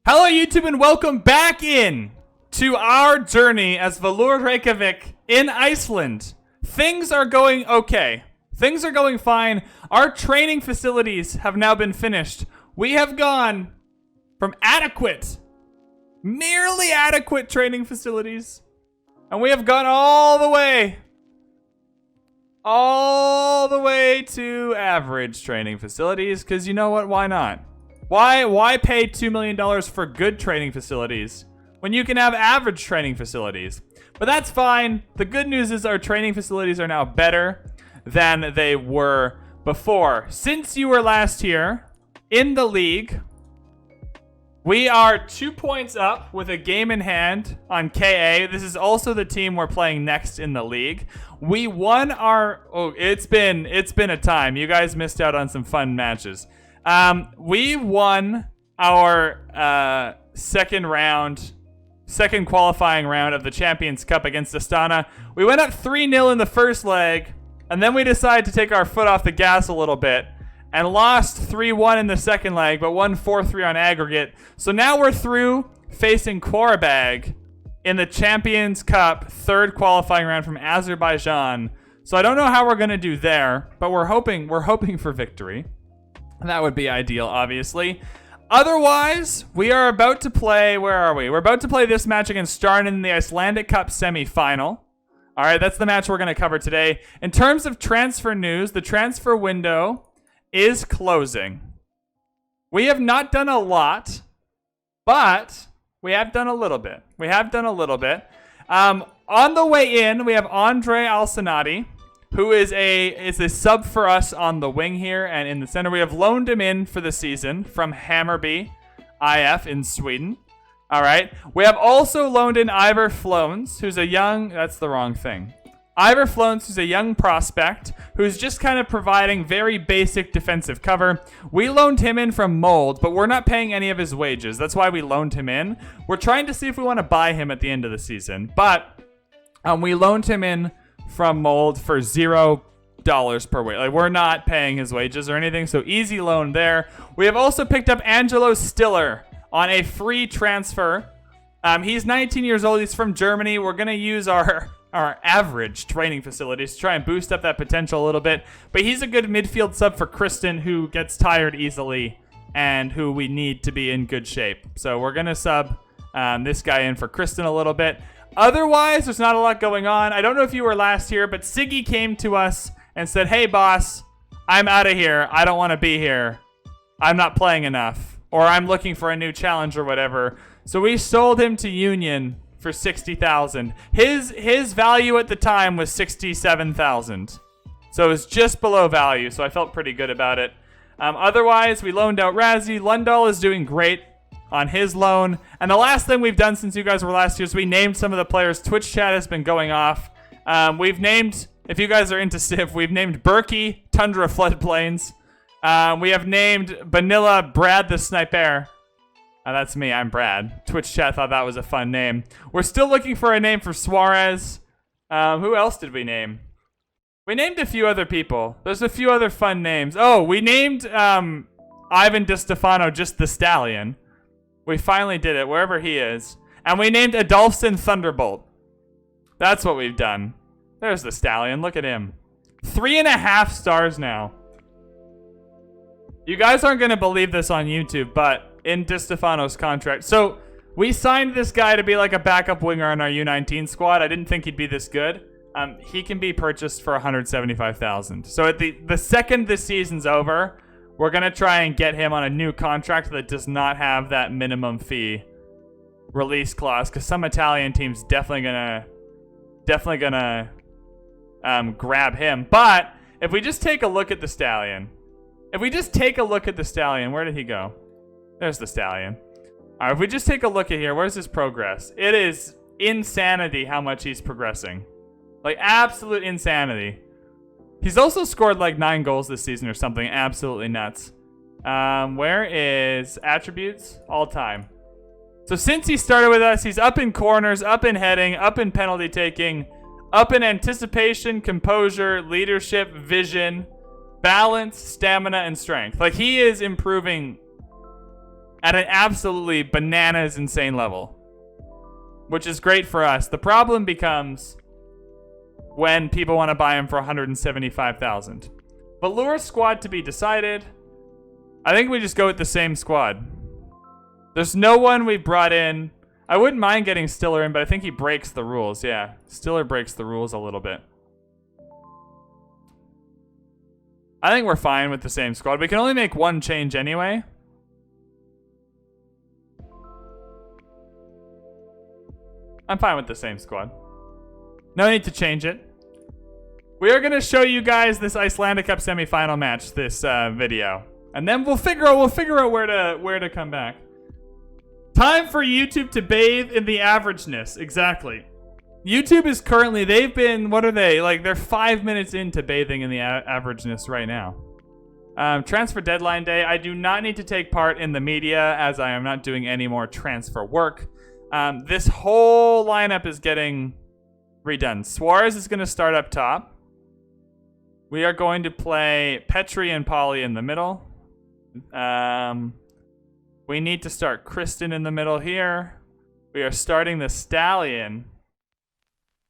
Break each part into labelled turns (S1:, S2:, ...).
S1: Hello YouTube and welcome back in to our journey as Valur Reykjavik in Iceland. Things are going okay. Things are going fine. Our training facilities have now been finished. We have gone from merely adequate training facilities, and we have gone all the way to average training facilities, because you know what, why not? Why pay $2 million for good training facilities when you can have average training facilities? But that's fine. The good news is our training facilities are now better than they were before. Since you were last here in the league, we are 2 points up with a game in hand on KA. This is also the team we're playing next in the league. We won our... it's been a time. You guys missed out on some fun matches. We won our second qualifying round of the Champions Cup against Astana. We went up 3-0 in the first leg, and then we decided to take our foot off the gas a little bit and lost 3-1 in the second leg, but won 4-3 on aggregate. So now we're through facing Qarabag in the Champions Cup third qualifying round from Azerbaijan. So I don't know how we're going to do there, but we're hoping for victory. That would be ideal, obviously. Otherwise, we are about to play... Where are we? We're about to play this match against Charnon in the Icelandic Cup Semi-Final. All right, that's the match we're going to cover today. In terms of transfer news, the transfer window is closing. We have not done a lot, but we have done a little bit. On the way in, we have Andre Alsanati, who is a sub for us on the wing here and in the center. We have loaned him in for the season from Hammarby IF in Sweden. All right. We have also loaned in Ivar Flones, who's a young... That's the wrong thing. Ivar Flones, who's a young prospect, who's just kind of providing very basic defensive cover. We loaned him in from Mold, but we're not paying any of his wages. That's why we loaned him in. We're trying to see if we want to buy him at the end of the season. But we loaned him in from Mold for $0 per week. Like, we're not paying his wages or anything, so easy loan there. We have also picked up Angelo Stiller on a free transfer. He's 19 years old. He's from Germany. We're going to use our average training facilities to try and boost up that potential a little bit. But he's a good midfield sub for Kristen, who gets tired easily and who we need to be in good shape. So we're going to sub this guy in for Kristen a little bit. Otherwise, there's not a lot going on. I don't know if you were last here, but Siggy came to us and said, "Hey, boss, I'm out of here. I don't want to be here. I'm not playing enough. Or I'm looking for a new challenge or whatever." So we sold him to Union for $60,000. His value at the time was $67,000. So it was just below value, so I felt pretty good about it. Otherwise, we loaned out Razzie. Lundahl is doing great on his loan. And the last thing we've done since you guys were last year is we named some of the players. Twitch chat has been going off. We've named, if you guys are into Civ, we've named Berkey Tundra Floodplains. We have named Vanilla Brad the Sniper. That's me, I'm Brad. Twitch chat thought that was a fun name. We're still looking for a name for Suarez. Who else did we name? We named a few other people. There's a few other fun names. Oh, we named Ivan Di Stefano just the Stallion. We finally did it, wherever he is. And we named Adolfson Thunderbolt. That's what we've done. There's the Stallion. Look at him. 3.5 stars now. You guys aren't going to believe this on YouTube, but in Di Stefano's contract. So we signed this guy to be like a backup winger on our U19 squad. I didn't think he'd be this good. He can be purchased for $175,000. So at the second this season's over, we're going to try and get him on a new contract that does not have that minimum fee release clause, because some Italian team's definitely gonna grab him. But if we just take a look at the Stallion, where did he go? There's the Stallion. All right, if we just take a look at here, where's his progress? It is insanity how much he's progressing. Like, absolute insanity. He's also scored like 9 goals this season or something. Absolutely nuts. Where is attributes? All time. So since he started with us, he's up in corners, up in heading, up in penalty taking, up in anticipation, composure, leadership, vision, balance, stamina, and strength. Like, he is improving at an absolutely bananas insane level, which is great for us. The problem becomes when people want to buy him for 175,000. Valor squad to be decided. I think we just go with the same squad. There's no one we brought in. I wouldn't mind getting Stiller in, but I think he breaks the rules. Yeah, Stiller breaks the rules a little bit. I think we're fine with the same squad. We can only make one change anyway. I'm fine with the same squad. No need to change it. We are going to show you guys this Icelandic Cup Semi-Final match this video. And then we'll figure out where to come back. Time for YouTube to bathe in the averageness. Exactly. YouTube is currently, they've been, what are they? Like, they're 5 minutes into bathing in the averageness right now. Transfer deadline day. I do not need to take part in the media as I am not doing any more transfer work. This whole lineup is getting redone. Suarez is going to start up top. We are going to play Petri and Polly in the middle. We need to start Kristen in the middle here. We are starting the Stallion.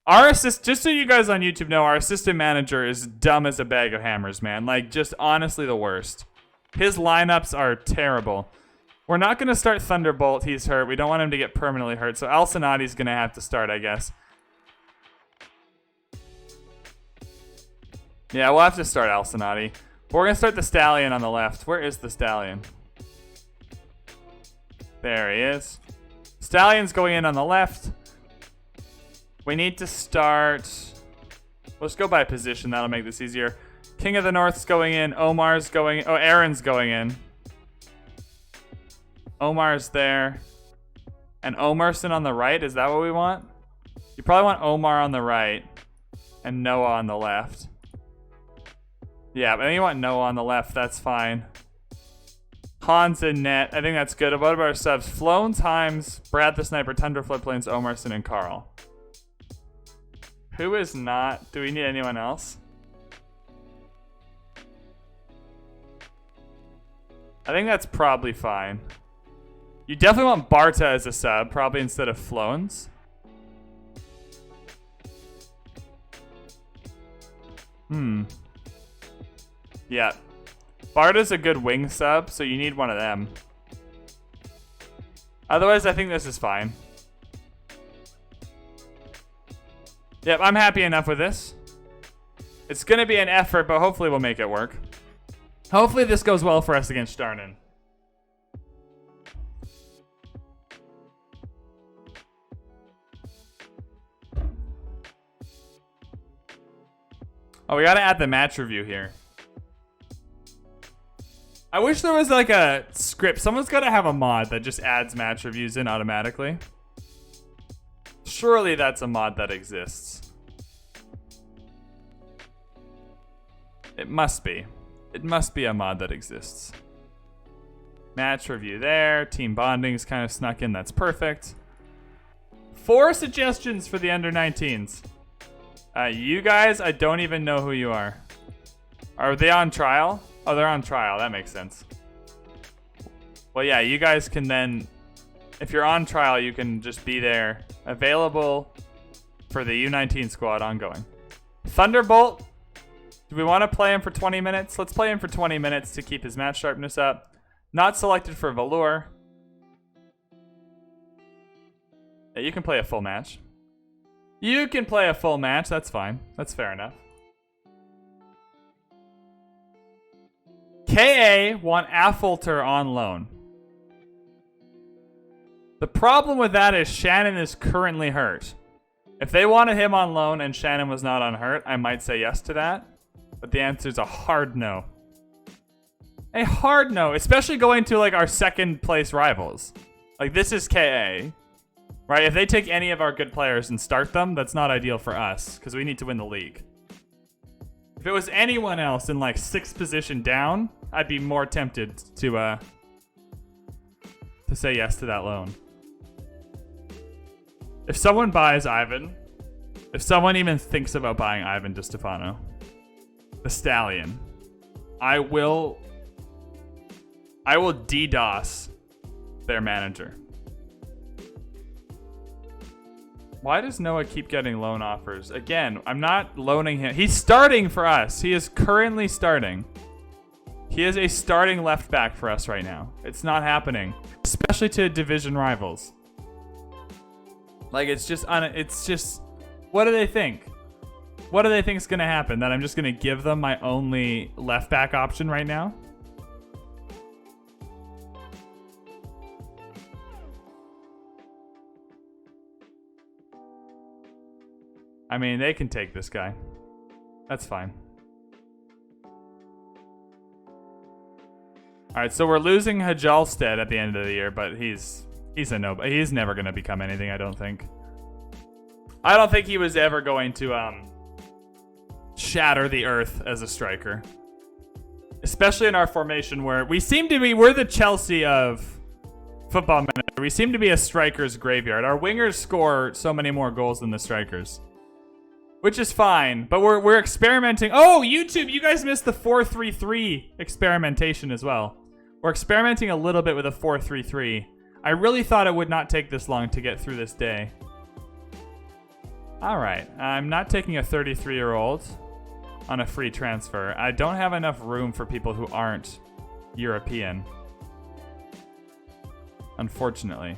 S1: Our just so you guys on YouTube know, our assistant manager is dumb as a bag of hammers, man. Like, just honestly the worst. His lineups are terrible. We're not going to start Thunderbolt. He's hurt. We don't want him to get permanently hurt. So Alcinati's going to have to start, I guess. Yeah, we'll have to start Alcinati. But we're going to start the Stallion on the left. Where is the Stallion? There he is. Stallion's going in on the left. We need to start... Let's go by position. That'll make this easier. King of the North's going in. Omar's going... Oh, Aaron's going in. Omar's there. And Omarson on the right. Is that what we want? You probably want Omar on the right. And Noah on the left. Yeah, but you want Noah on the left. That's fine. Hans in net. I think that's good. What about our subs? Flones, Himes, Brad the Sniper, Tundra, Floodplains, Omarson, and Carl. Who is not? Do we need anyone else? I think that's probably fine. You definitely want Barta as a sub, probably instead of Flones. Yeah. Barta's a good wing sub, so you need one of them. Otherwise, I think this is fine. Yep, I'm happy enough with this. It's going to be an effort, but hopefully we'll make it work. Hopefully this goes well for us against Charnon. Oh, we got to add the match review here. I wish there was like a script. Someone's got to have a mod that just adds match reviews in automatically. Surely that's a mod that exists. It must be. It must be a mod that exists. Match review there. Team bonding's kind of snuck in. That's perfect. 4 suggestions for the under-19s. You guys, I don't even know who you are. Are they on trial? Oh, they're on trial. That makes sense. Well, yeah, you guys can then... If you're on trial, you can just be there. Available for the U19 squad ongoing. Thunderbolt. Do we want to play him for 20 minutes? Let's play him for 20 minutes to keep his match sharpness up. Not selected for Valor. Yeah, you can play a full match. You can play a full match. That's fine. That's fair enough. KA want Affolter on loan. The problem with that is Shannon is currently hurt. If they wanted him on loan and Shannon was not on hurt, I might say yes to that. But the answer is a hard no. A hard no, especially going to like our second place rivals. Like this is KA. Right? If they take any of our good players and start them, that's not ideal for us because we need to win the league. If it was anyone else in like 6th position down, I'd be more tempted to say yes to that loan. If someone buys Ivan, if someone even thinks about buying Ivan Di Stefano, the Stallion, I will DDoS their manager. Why does Noah keep getting loan offers? Again, I'm not loaning him. He's starting for us. He is currently starting. He is a starting left back for us right now. It's not happening, especially to division rivals. Like, it's just, what do they think? What do they think is going to happen? That I'm just going to give them my only left back option right now? I mean, they can take this guy. That's fine. All right, so we're losing Hajalstead at the end of the year, but he's a no. He's never going to become anything, I don't think. I don't think he was ever going to shatter the earth as a striker. Especially in our formation where we're the Chelsea of Football Manager. We seem to be a striker's graveyard. Our wingers score so many more goals than the strikers. Which is fine, but we're experimenting. Oh, YouTube, you guys missed the 4-3-3 experimentation as well. We're experimenting a little bit with a 4-3-3. I really thought it would not take this long to get through this day. All right, I'm not taking a 33-year-old on a free transfer. I don't have enough room for people who aren't European, unfortunately.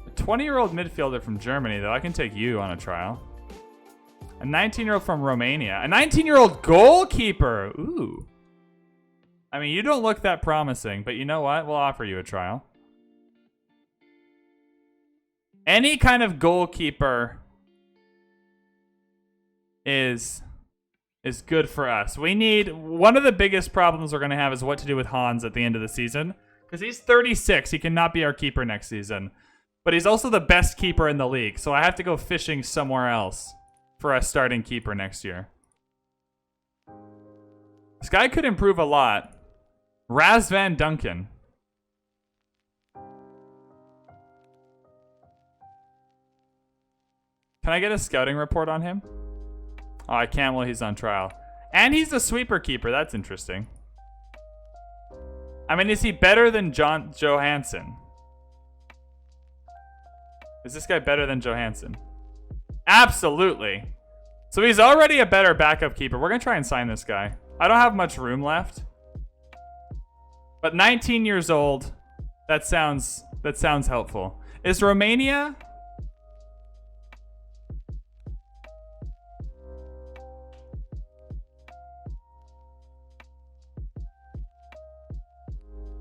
S1: A 20-year-old midfielder from Germany, though, I can take you on a trial. A 19-year-old from Romania. A 19-year-old goalkeeper. Ooh. I mean, you don't look that promising, but you know what? We'll offer you a trial. Any kind of goalkeeper is good for us. We need... One of the biggest problems we're going to have is what to do with Hans at the end of the season. Because he's 36. He cannot be our keeper next season. But he's also the best keeper in the league, so I have to go fishing somewhere else for a starting keeper next year. This guy could improve a lot. Raz Van Duncan. Can I get a scouting report on him? Oh, I can't while he's on trial. And he's a sweeper keeper. That's interesting. I mean, is he better than Johansson? Is this guy better than Johansson? Absolutely. So he's already a better backup keeper. We're going to try and sign this guy. I don't have much room left. But 19 years old, that sounds helpful. Is Romania?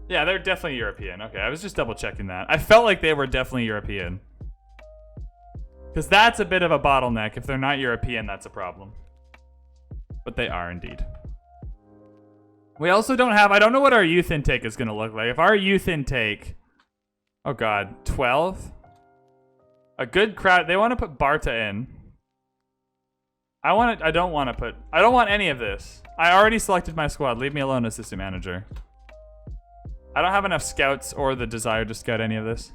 S1: Yeah, they're definitely European. Okay, I was just double checking that. I felt like they were definitely European. Because that's a bit of a bottleneck. If they're not European, that's a problem. But they are indeed. We also don't have... I don't know what our youth intake is going to look like. If our youth intake... Oh, God. 12? A good crowd... They want to put Barta in. I don't want any of this. I already selected my squad. Leave me alone, assistant manager. I don't have enough scouts or the desire to scout any of this.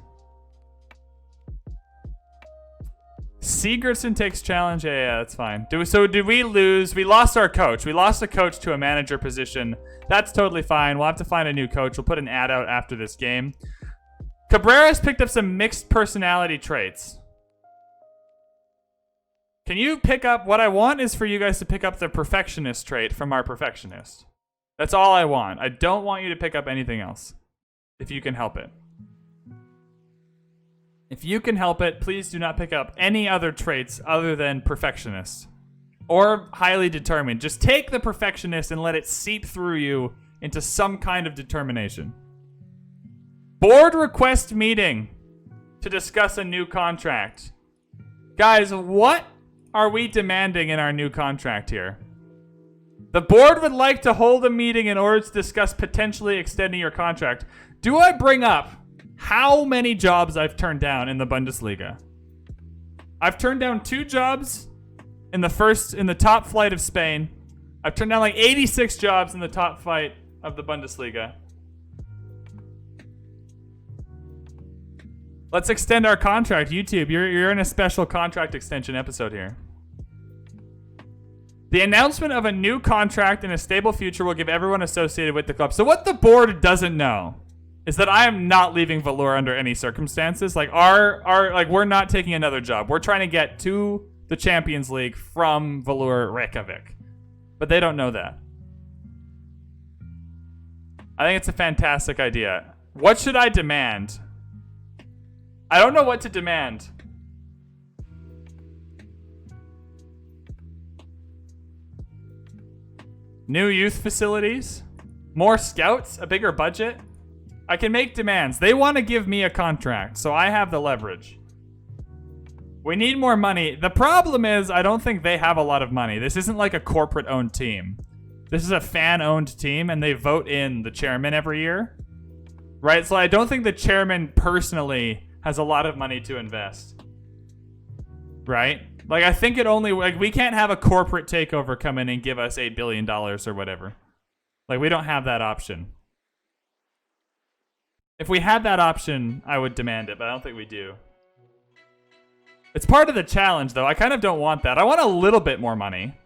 S1: Sigurdsson takes challenge. Yeah, that's fine. Did we lose? We lost our coach. We lost a coach to a manager position. That's totally fine. We'll have to find a new coach. We'll put an ad out after this game. Cabrera's picked up some mixed personality traits. Can you pick up... What I want is for you guys to pick up the perfectionist trait from our perfectionist. That's all I want. I don't want you to pick up anything else. If you can help it. If you can help it, please do not pick up any other traits other than perfectionist. Or highly determined. Just take the perfectionist and let it seep through you into some kind of determination. Board request meeting to discuss a new contract. Guys, what are we demanding in our new contract here? The board would like to hold a meeting in order to discuss potentially extending your contract. Do I bring up how many jobs I've turned down in the Bundesliga? I've turned down 2 jobs in the top flight of Spain. I've turned down like 86 jobs in the top flight of the Bundesliga. Let's extend our contract. YouTube, you're in a special contract extension episode here. The announcement of a new contract and a stable future will give everyone associated with the club. So what the board doesn't know is that I am not leaving Valur under any circumstances. Like like we're not taking another job. We're trying to get to the Champions League from Valur Reykjavik. But they don't know that. I think it's a fantastic idea. What should I demand? I don't know what to demand. New youth facilities? More scouts? A bigger budget? I can make demands. They want to give me a contract, so I have the leverage. We need more money. The problem is, I don't think they have a lot of money. This isn't like a corporate-owned team. This is a fan-owned team, and they vote in the chairman every year. Right? So I don't think the chairman personally has a lot of money to invest. Right? Like, I think it only... Like, we can't have a corporate takeover come in and give us $8 billion or whatever. Like, we don't have that option. If we had that option, I would demand it, but I don't think we do. It's part of the challenge, though. I kind of don't want that. I want a little bit more money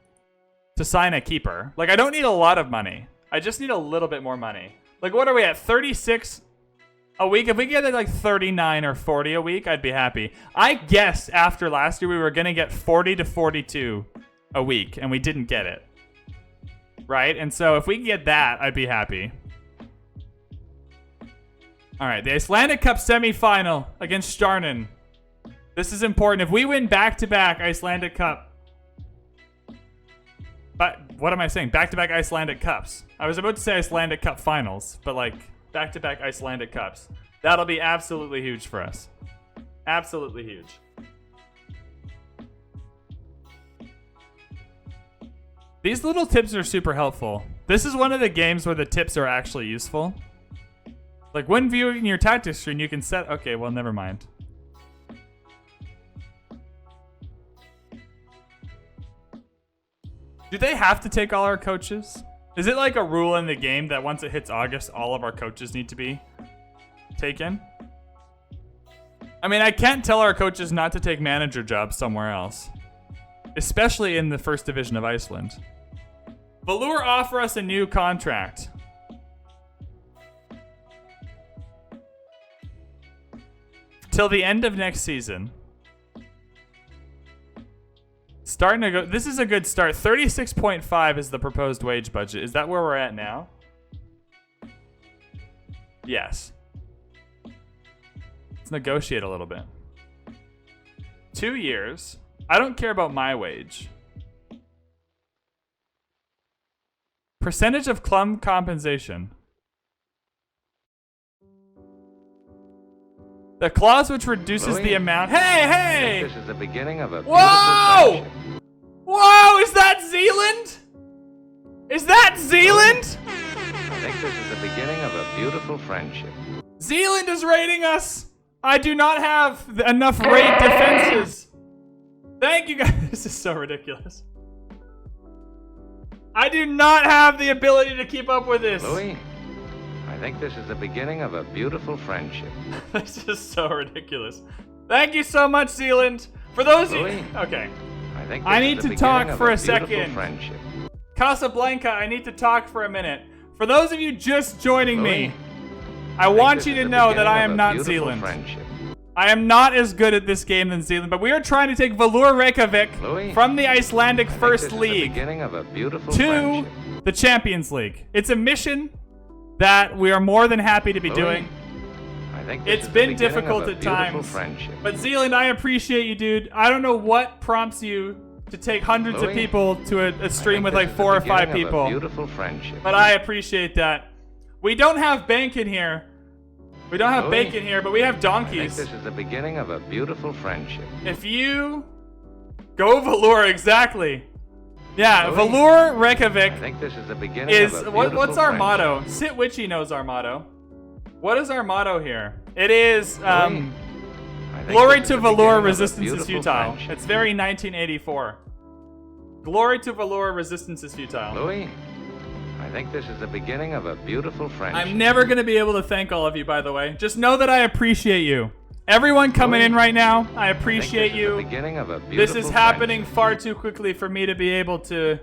S1: to sign a keeper. Like, I don't need a lot of money. I just need a little bit more money. Like, what are we at? 36 a week? If we get like 39 or 40 a week, I'd be happy. I guessed after last year we were going to get 40 to 42 a week, and we didn't get it. Right? And so if we get that, I'd be happy. All right, the Icelandic Cup Semi-Final against Charnon. This is important. If we win back-to-back Icelandic Cup... But what am I saying? Back-to-back Icelandic Cups. I was about to say Icelandic Cup Finals, but like back-to-back Icelandic Cups. That'll be absolutely huge for us. Absolutely huge. These little tips are super helpful. This is one of the games where the tips are actually useful. Like when viewing your tactics screen, you can set... Okay, well, never mind. Do they have to take all our coaches? Is it like a rule in the game that once it hits August, all of our coaches need to be taken? I mean, I can't tell our coaches not to take manager jobs somewhere else. Especially in the first division of Iceland. Valur offer us a new contract. Till the end of next season. Starting to go. This is a good start. 36.5 is the proposed wage budget. Is that where we're at now? Yes. Let's negotiate a little bit. 2 years. I don't care about my wage. Percentage of club compensation. The clause which reduces the amount... Hey!
S2: This is the beginning of a
S1: Whoa! Whoa! Is that Zealand? Is that Zealand?
S2: I think this is the beginning of a beautiful friendship.
S1: Zealand is raiding us. I do not have enough raid defenses. Thank you guys. This is so ridiculous. I do not have the ability to keep up with this.
S2: Louis, I think this is the beginning of a beautiful friendship.
S1: This is so ridiculous. Thank you so much, Zealand. For those of you... Okay. I need to talk for a second.
S2: Friendship.
S1: Casablanca, I need to talk for a minute. For those of you just joining me, I want you to know that I am not Zealand.
S2: Friendship.
S1: I am not as good at this game than Zealand, but we are trying to take Valur Reykjavik from the Icelandic First League to the Champions League. It's a mission that we are more than happy to be doing. It's been difficult at times, but Zealand, I appreciate you, dude. I don't know what prompts you to take hundreds of people to a stream with like 4 or 5 people, but I appreciate that. We don't have bank in here. We don't have bacon here, but we have donkeys.
S2: I think this is the beginning of a beautiful friendship.
S1: If you go Valur, exactly. Yeah, Valur Reykjavik.
S2: I think this is the beginning of a beautiful
S1: what's our
S2: friendship.
S1: motto? Sit Witchy knows our motto. What is our motto here? It is glory to Valur, resistance is futile.
S2: Friendship.
S1: It's very 1984. Glory to Valur, resistance is futile.
S2: Louis, I think this is the beginning of a beautiful friendship.
S1: I'm never going to be able to thank all of you, by the way. Just know that I appreciate you. Everyone coming in right now, I appreciate you.
S2: This is
S1: happening far too quickly for me to be able to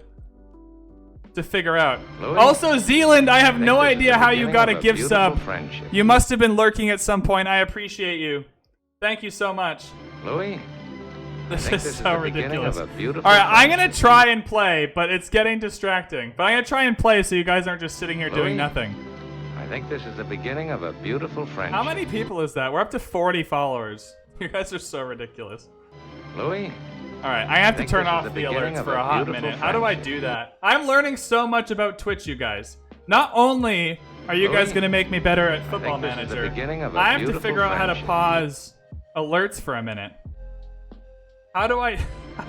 S1: to figure out.
S2: Louis?
S1: Also, Zealand, I have no
S2: this is
S1: idea
S2: the
S1: how you
S2: beginning
S1: got
S2: of
S1: a
S2: a
S1: gift
S2: beautiful
S1: sub.
S2: friendship.
S1: You must have been lurking at some point. I appreciate you. Thank you so much.
S2: Louis?
S1: This
S2: think
S1: is
S2: this is
S1: so
S2: the beginning
S1: ridiculous.
S2: of a beautiful
S1: All right, I'm
S2: friendship.
S1: gonna try and play, but it's getting distracting. But I'm gonna try and play so you guys aren't just sitting here doing
S2: Louis?
S1: nothing.
S2: I think this is the beginning of a beautiful friendship.
S1: How many people is that? We're up to 40 followers. You guys are so ridiculous.
S2: Louis?
S1: All right, I have to
S2: think
S1: turn
S2: this is
S1: off
S2: the
S1: the
S2: beginning
S1: alerts
S2: of
S1: for
S2: a
S1: a hot
S2: beautiful
S1: minute. How do I
S2: friendship.
S1: do that? I'm learning so much about Twitch, you guys. Not only are you guys
S2: Louis?
S1: gonna make me better at Football
S2: think this is the
S1: Manager,
S2: beginning of a
S1: I have to
S2: beautiful
S1: figure out how to
S2: friendship.
S1: pause alerts for a minute. How do I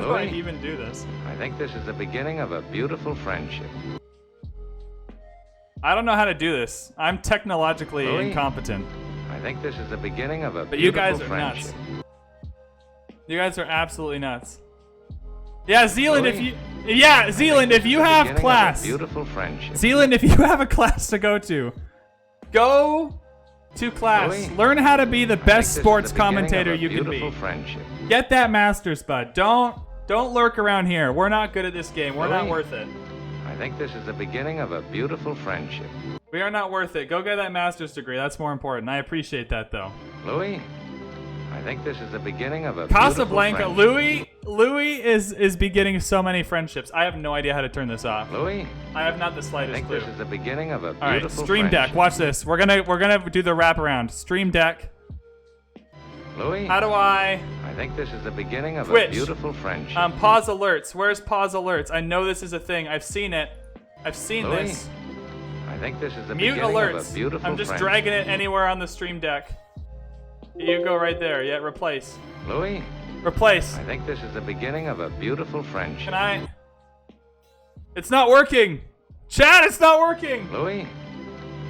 S2: Louis?
S1: even do this?
S2: I think this is the beginning of a beautiful friendship.
S1: I don't know how to do this. I'm technologically
S2: Louis?
S1: incompetent.
S2: I think this is the beginning of a
S1: But you
S2: beautiful
S1: guys are
S2: friendship.
S1: nuts. You guys are absolutely nuts. Yeah, Zealand, if
S2: Louis?
S1: you yeah,
S2: I
S1: Zealand,
S2: think
S1: if
S2: this
S1: you
S2: is the
S1: have
S2: beginning of a
S1: class,
S2: beautiful friendship.
S1: Zealand, if you have a class to go to class.
S2: Louis?
S1: Learn how to be the
S2: I think
S1: best
S2: this is
S1: sports
S2: the beginning
S1: commentator
S2: of a
S1: you can
S2: beautiful
S1: be.
S2: friendship.
S1: Get that master's, bud. Don't lurk around here. We're not good at this game. We're not
S2: Louis?
S1: worth it.
S2: I think this is the beginning of a beautiful friendship.
S1: We are not worth it. Go get that master's degree. That's more important. I appreciate that, though.
S2: Louis? I think this is the beginning of a
S1: Casablanca,
S2: beautiful friendship.
S1: Louis is beginning so many friendships. I have no idea how to turn this off.
S2: Louis?
S1: I have not the
S2: I
S1: slightest
S2: think
S1: clue.
S2: this is the beginning of a
S1: All right,
S2: beautiful
S1: Stream Deck.
S2: friendship.
S1: Watch this. We're gonna do the wraparound. Stream Deck.
S2: Louis?
S1: How do I
S2: I think this is the beginning of
S1: Twitch.
S2: a beautiful friendship.
S1: pause alerts? Where's pause alerts? I know this is a thing. I've seen it. I've seen
S2: Louis?
S1: this.
S2: I think this is the
S1: Mute
S2: beginning of a
S1: alerts.
S2: beautiful
S1: I'm just
S2: friendship.
S1: dragging it anywhere on the Stream Deck. You go right there. Yeah, replace.
S2: Louis?
S1: Replace.
S2: I think this is the beginning of a beautiful friendship.
S1: Can I? It's not working. Chat, it's not working.
S2: Louis?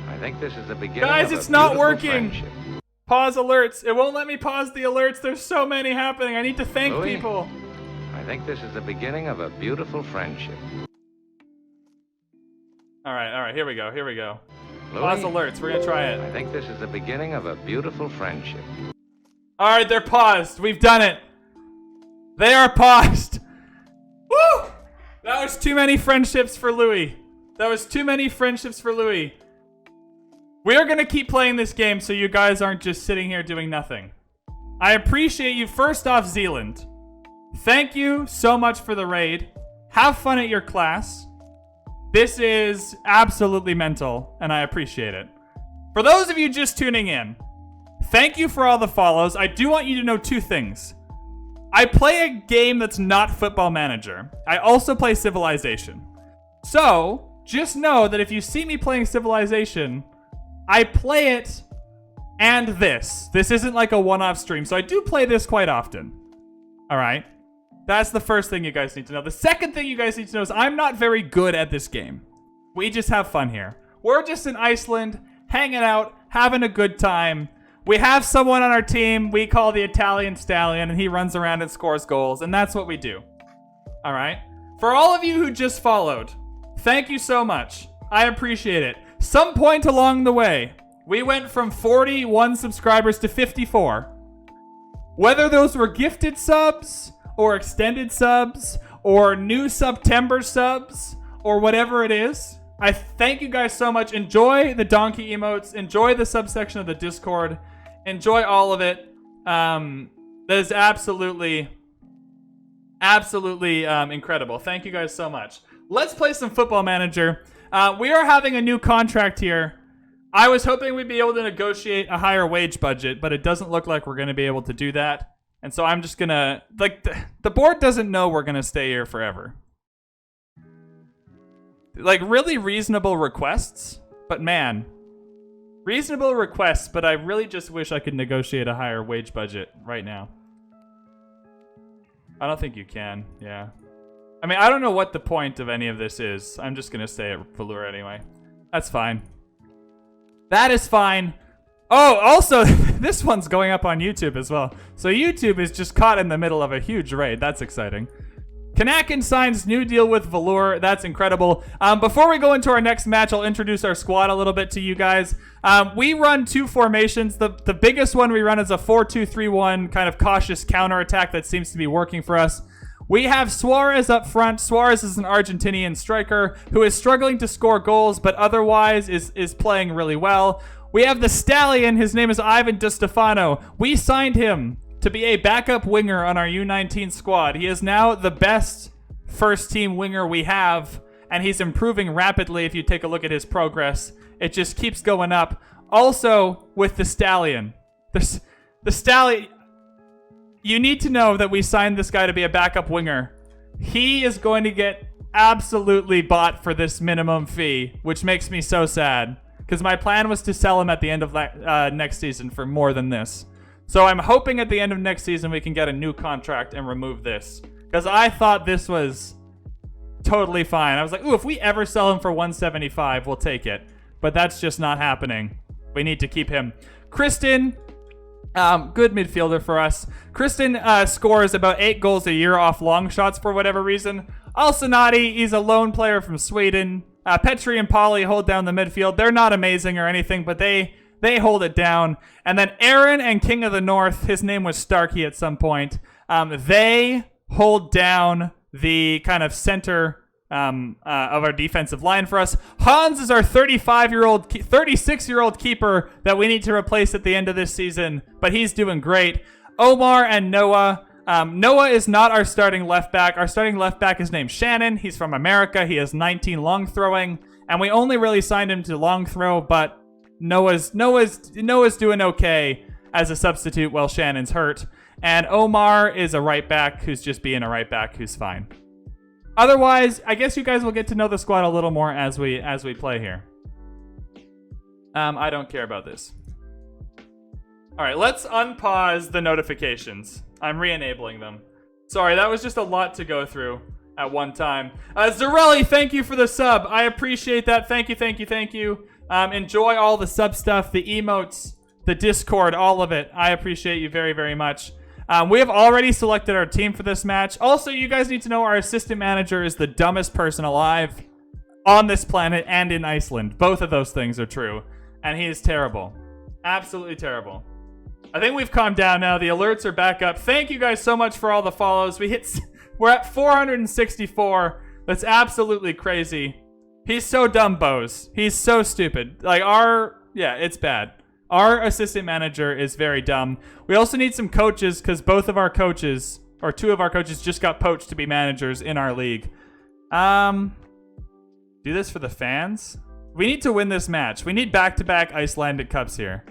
S2: I think this is the beginning
S1: Guys,
S2: of
S1: it's
S2: a
S1: not
S2: beautiful
S1: working.
S2: friendship.
S1: Pause alerts. It won't let me pause the alerts. There's so many happening. I need to thank
S2: Louis?
S1: people.
S2: I think this is the beginning of a beautiful friendship.
S1: All right. Here we go.
S2: Louis?
S1: Pause alerts. We're gonna try
S2: I
S1: it.
S2: think this is the beginning of a beautiful friendship.
S1: All right, they're paused. We've done it. They are paused. Woo! That was too many friendships for Louis. We are gonna keep playing this game so you guys aren't just sitting here doing nothing. I appreciate you. First off, Zealand. Thank you so much for the raid. Have fun at your class. This is absolutely mental, and I appreciate it. For those of you just tuning in, thank you for all the follows. I do want you to know two things. I play a game that's not Football Manager. I also play Civilization. So, just know that if you see me playing Civilization, I play it and this. This isn't like a one-off stream, so I do play this quite often. Alright? That's the first thing you guys need to know. The second thing you guys need to know is I'm not very good at this game. We just have fun here. We're just in Iceland, hanging out, having a good time. We have someone on our team we call the Italian Stallion, and he runs around and scores goals, and that's what we do. Alright? For all of you who just followed, thank you so much. I appreciate it. Some point along the way, we went from 41 subscribers to 54. Whether those were gifted subs, or extended subs, or new September subs, or whatever it is, I thank you guys so much. Enjoy the donkey emotes. Enjoy the subsection of the Discord. Enjoy all of it. That is absolutely incredible. Thank you guys so much. Let's play some Football Manager. We are having a new contract here. I was hoping we'd be able to negotiate a higher wage budget, but it doesn't look like we're going to be able to do that. And so I'm just going to... the board doesn't know we're going to stay here forever. Really reasonable requests, but man... Reasonable requests, but I really just wish I could negotiate a higher wage budget right now. I don't think you can, yeah. I mean, I don't know what the point of any of this is. I'm just going to stay at Velour anyway. That's fine. That is fine. Oh, also, this one's going up on YouTube as well. So YouTube is just caught in the middle of a huge raid. That's exciting. Kanakin signs new deal with Velour. That's incredible. Before we go into our next match, I'll introduce our squad a little bit to you guys. We run two formations. The biggest one we run is a 4-2-3-1 kind of cautious counterattack that seems to be working for us. We have Suarez up front. Suarez is an Argentinian striker who is struggling to score goals, but otherwise is playing really well. We have the Stallion. His name is Ivan Di Stefano. We signed him to be a backup winger on our U19 squad. He is now the best first-team winger we have, and he's improving rapidly if you take a look at his progress. It just keeps going up. Also, with the Stallion. The Stallion... You need to know that we signed this guy to be a backup winger. He is going to get absolutely bought for this minimum fee, which makes me so sad. Because my plan was to sell him at the end of next season for more than this. So I'm hoping at the end of next season we can get a new contract and remove this. Because I thought this was totally fine. I was like, ooh, if we ever sell him for $175, we'll take it. But that's just not happening. We need to keep him. Kristen... good midfielder for us. Kristen scores about 8 goals a year off long shots for whatever reason. Alsanati, he's a lone player from Sweden. Petri and Polly hold down the midfield. They're not amazing or anything, but they hold it down. And then Aaron and King of the North, his name was Starkey at some point. They hold down the kind of center of our defensive line for us. Hans is our 36-year-old keeper that we need to replace at the end of this season, but he's doing great. Omar and Noah. Noah is not our starting left back. Our starting left back is named Shannon. He's from America. He has 19 long throwing, and we only really signed him to long throw, but Noah's doing okay as a substitute while Shannon's hurt. And Omar is a right back who's just being a right back who's fine. Otherwise, I guess you guys will get to know the squad a little more as we play here. I don't care about this. All right, let's unpause the notifications. I'm re-enabling them. Sorry, that was just a lot to go through at one time. Zarelli, thank you for the sub. I appreciate that. Thank you. Enjoy all the sub stuff, the emotes, the Discord, all of it. I appreciate you very, very much. We have already selected our team for this match. Also, you guys need to know our assistant manager is the dumbest person alive on this planet and in Iceland. Both of those things are true. And he is terrible. Absolutely terrible. I think we've calmed down now. The alerts are back up. Thank you guys so much for all the follows. We're at 464. That's absolutely crazy. He's so dumb, Bose. He's so stupid. It's bad. Our assistant manager is very dumb. We also need some coaches because both of our coaches, or 2 of our coaches, just got poached to be managers in our league. Do this for the fans. We need to win this match. We need back-to-back Icelandic Cups here.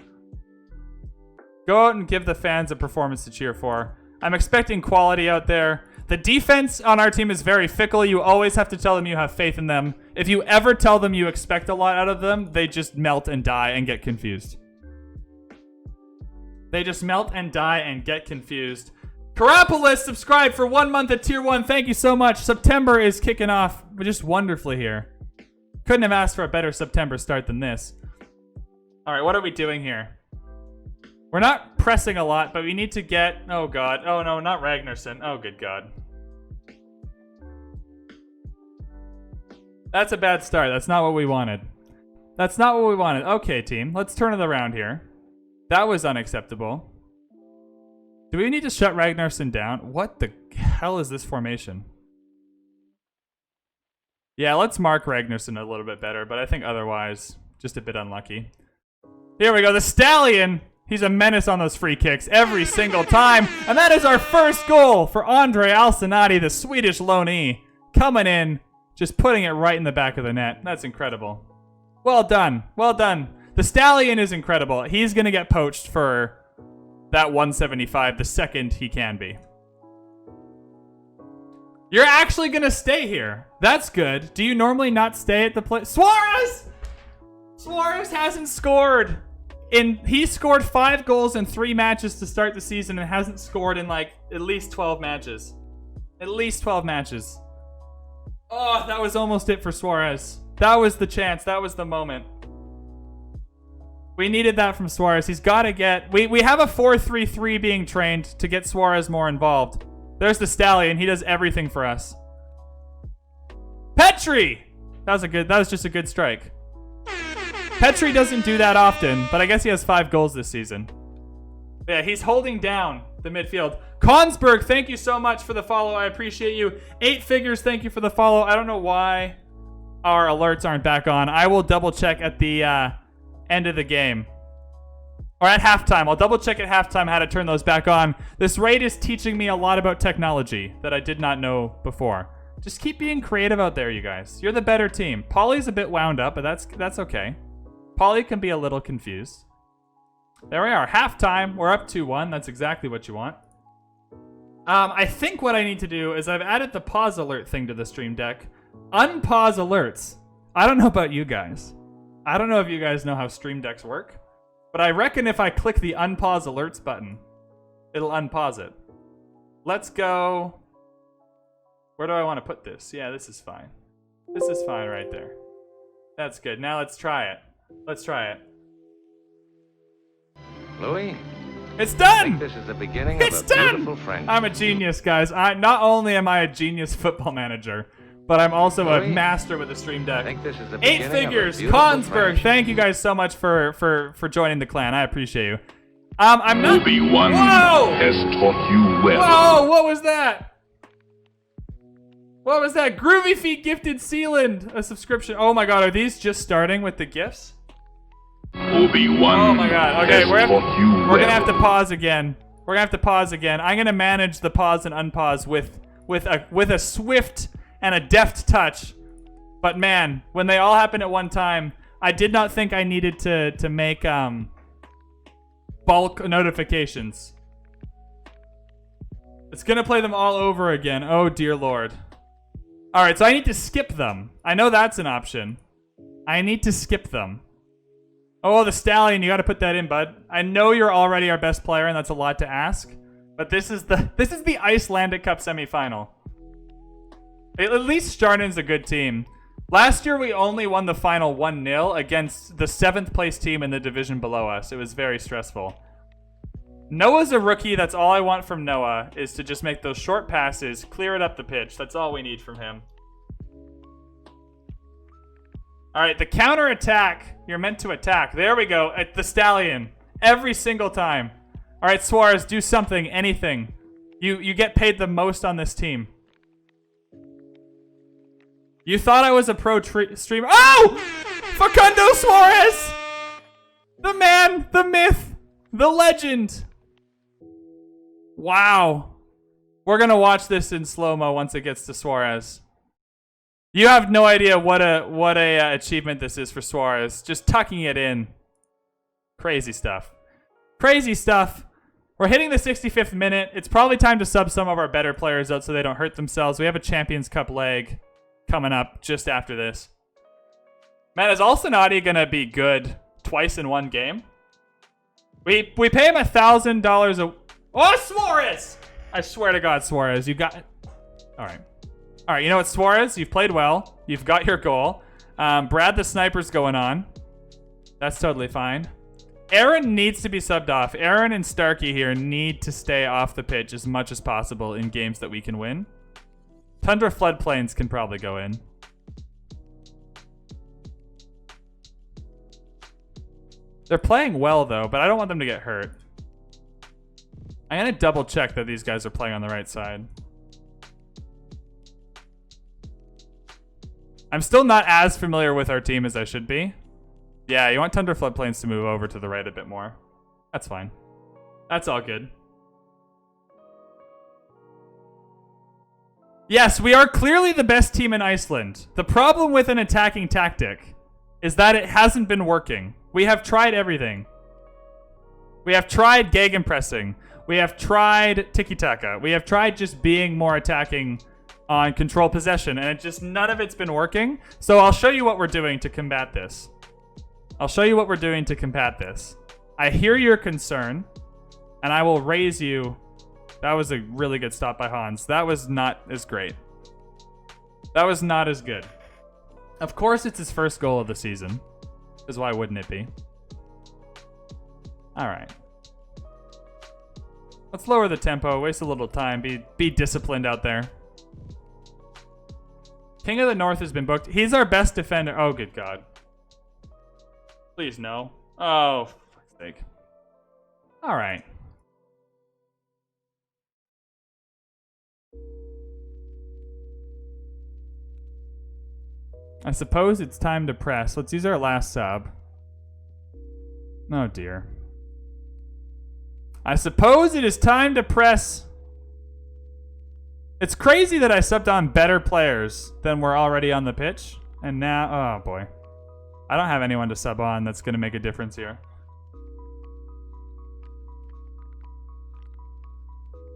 S1: Go out and give the fans a performance to cheer for. I'm expecting quality out there. The defense on our team is very fickle. You always have to tell them you have faith in them. If you ever tell them you expect a lot out of them, they just melt and die and get confused. They just melt and die and get confused. Karapolis, subscribe for 1 month at tier 1. Thank you so much. September is kicking off just wonderfully here. Couldn't have asked for a better September start than this. All right, what are we doing here? We're not pressing a lot, but we need to get... Oh, God. Oh, no, not Ragnarsson. Oh, good God. That's a bad start. That's not what we wanted. Okay, team. Let's turn it around here. That was unacceptable. Do we need to shut Ragnarsson down? What the hell is this formation? Yeah, let's mark Ragnarsson a little bit better, but I think otherwise, just a bit unlucky. Here we go, the Stallion! He's a menace on those free kicks every single time. And that is our first goal for Andre Alsanati, the Swedish loanee. Coming in, just putting it right in the back of the net. That's incredible. Well done. The Stallion is incredible. He's going to get poached for that 175 the second he can be. You're actually going to stay here. That's good. Do you normally not stay at the place? Suarez hasn't scored. He scored 5 goals in 3 matches to start the season and hasn't scored in at least 12 matches. Oh, that was almost it for Suarez. That was the chance. That was the moment. We needed that from Suarez. He's got to get... We have a 4-3-3 being trained to get Suarez more involved. There's the Stallion. He does everything for us. Petri! That was just a good strike. Petri doesn't do that often, but I guess he has 5 goals this season. Yeah, he's holding down the midfield. Consberg, thank you so much for the follow. I appreciate you. 8 Figures, thank you for the follow. I don't know why our alerts aren't back on. I will double check at the end of the game. Or at halftime. I'll double check at halftime how to turn those back on. This raid is teaching me a lot about technology that I did not know before. Just keep being creative out there, you guys. You're the better team. Polly's a bit wound up, but that's okay. Polly can be a little confused. There we are. Halftime. We're up 2-1. That's exactly what you want. I think what I need to do is I've added the pause alert thing to the stream deck. Unpause alerts. I don't know about you guys. I don't know if you guys know how stream decks work. But I reckon if I click the unpause alerts button, it'll unpause it. Let's go. Where do I want to put this? Yeah, this is fine. This is fine right there. That's good. Now let's try it. Let's try it.
S2: Louis?
S1: It's done!
S2: I think this is the beginning of a beautiful friendship.
S1: I'm a genius, guys. Not only am I a genius football manager, but I'm also a master with a stream deck.
S2: I think this is the
S1: 8 Figures, Consberg, thank you guys so much for joining the clan. I appreciate you. I'm not...
S3: Obi-Wan has taught you well.
S1: Whoa, what was that? What was that? Groovy Feet gifted Sealand a subscription. Oh my god, are these just starting with the gifts?
S3: Obi-Wan.
S1: Oh my god. Okay, we're
S3: well.
S1: gonna have to pause again. We're gonna have to pause again. I'm gonna manage the pause and unpause with a swift and a deft touch. But man, when they all happen at one time, I did not think I needed to make bulk notifications. It's gonna play them all over again. Oh dear lord. Alright, so I need to skip them. I know that's an option. I need to skip them. Oh, the Stallion, you gotta put that in, bud. I know you're already our best player, and that's a lot to ask. But this is the Icelandic Cup Semi-Final. At least Charnon's a good team. Last year, we only won the final 1-0 against the 7th place team in the division below us. It was very stressful. Noah's a rookie. That's all I want from Noah, is to just make those short passes, clear it up the pitch. That's all we need from him. All right, the counter-attack. You're meant to attack. There we go. At the Stallion. Every single time. All right, Suarez, do something, anything. You get paid the most on this team. You thought I was a pro streamer. Oh! Facundo Suarez! The man, the myth, the legend. Wow. We're going to watch this in slow-mo once it gets to Suarez. You have no idea what a achievement this is for Suarez. Just tucking it in. Crazy stuff. Crazy stuff. We're hitting the 65th minute. It's probably time to sub some of our better players out so they don't hurt themselves. We have a Champions Cup leg coming up just after this. Man, is Alcinati going to be good twice in one game? We pay him $1,000 a... Oh, Suarez! I swear to God, Suarez, you got... All right. All right, you know what, Suarez? You've played well. You've got your goal. Brad the Sniper's going on. That's totally fine. Aaron needs to be subbed off. Aaron and Starkey here need to stay off the pitch as much as possible in games that we can win. Tundra Floodplains can probably go in. They're playing well, though, but I don't want them to get hurt. I'm going to double check that these guys are playing on the right side. I'm still not as familiar with our team as I should be. Yeah, you want Tundra Floodplains to move over to the right a bit more. That's fine. That's all good. Yes, we are clearly the best team in Iceland. The problem with an attacking tactic is that it hasn't been working. We have tried everything. We have tried gegenpressing. We have tried tiki-taka. We have tried just being more attacking on control possession, and none of it's been working. So I'll show you what we're doing to combat this. I hear your concern, and I will raise you. That was a really good stop by Hans. That was not as great. That was not as good. Of course, it's his first goal of the season, because why wouldn't it be? All right. Let's lower the tempo, waste a little time, be disciplined out there. King of the North has been booked. He's our best defender. Oh, good God. Please, no. Oh, for fuck's sake. All right. I suppose it's time to press. Let's use our last sub. Oh dear. I suppose it is time to press. It's crazy that I subbed on better players than were already on the pitch. And now, oh boy. I don't have anyone to sub on that's going to make a difference here.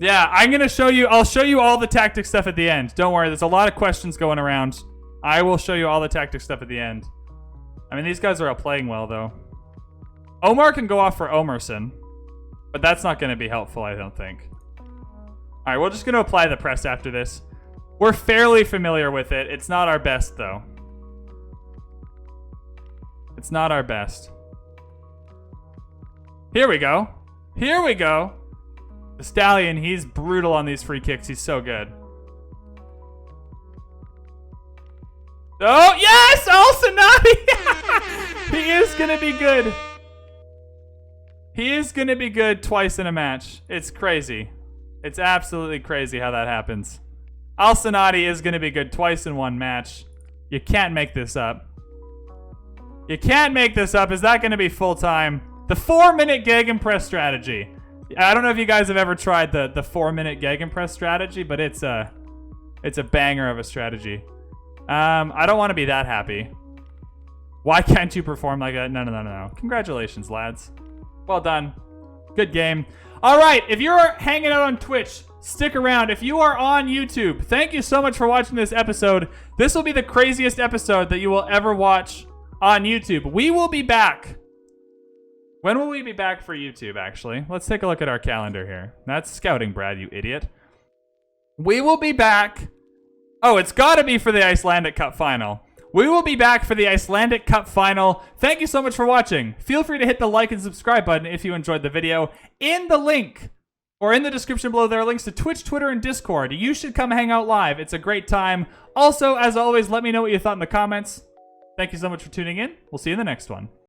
S1: Yeah, I'm going to show you, I'll show you all the tactic stuff at the end. Don't worry, there's a lot of questions going around. I will show you all the tactic stuff at the end. I mean, these guys are all playing well, though. Omar can go off for Omerson, but that's not going to be helpful, I don't think. All right, we're just going to apply the press after this. We're fairly familiar with it. It's not our best, though. It's not our best. Here we go. Here we go. The Stallion, he's brutal on these free kicks. He's so good. Oh, yes! Alsanati! He is going to be good. He is going to be good twice in a match. It's crazy. It's absolutely crazy how that happens. Alsanati is going to be good twice in one match. You can't make this up. You can't make this up. Is that going to be full-time? The 4-minute Gegenpress strategy. I don't know if you guys have ever tried the 4-minute Gegenpress strategy, but it's a banger of a strategy. I don't want to be that happy. Why can't you perform like that? No. Congratulations, lads. Well done. Good game. All right, if you're hanging out on Twitch, stick around. If you are on YouTube, thank you so much for watching this episode. This will be the craziest episode that you will ever watch on YouTube. We will be back. When will we be back for YouTube, actually? Let's take a look at our calendar here. That's scouting, Brad, you idiot. We will be back. Oh, it's got to be for the Icelandic Cup Final. We will be back for the Icelandic Cup Final. Thank you so much for watching. Feel free to hit the like and subscribe button if you enjoyed the video. In the link, or in the description below, there are links to Twitch, Twitter, and Discord. You should come hang out live. It's a great time. Also, as always, let me know what you thought in the comments. Thank you so much for tuning in. We'll see you in the next one.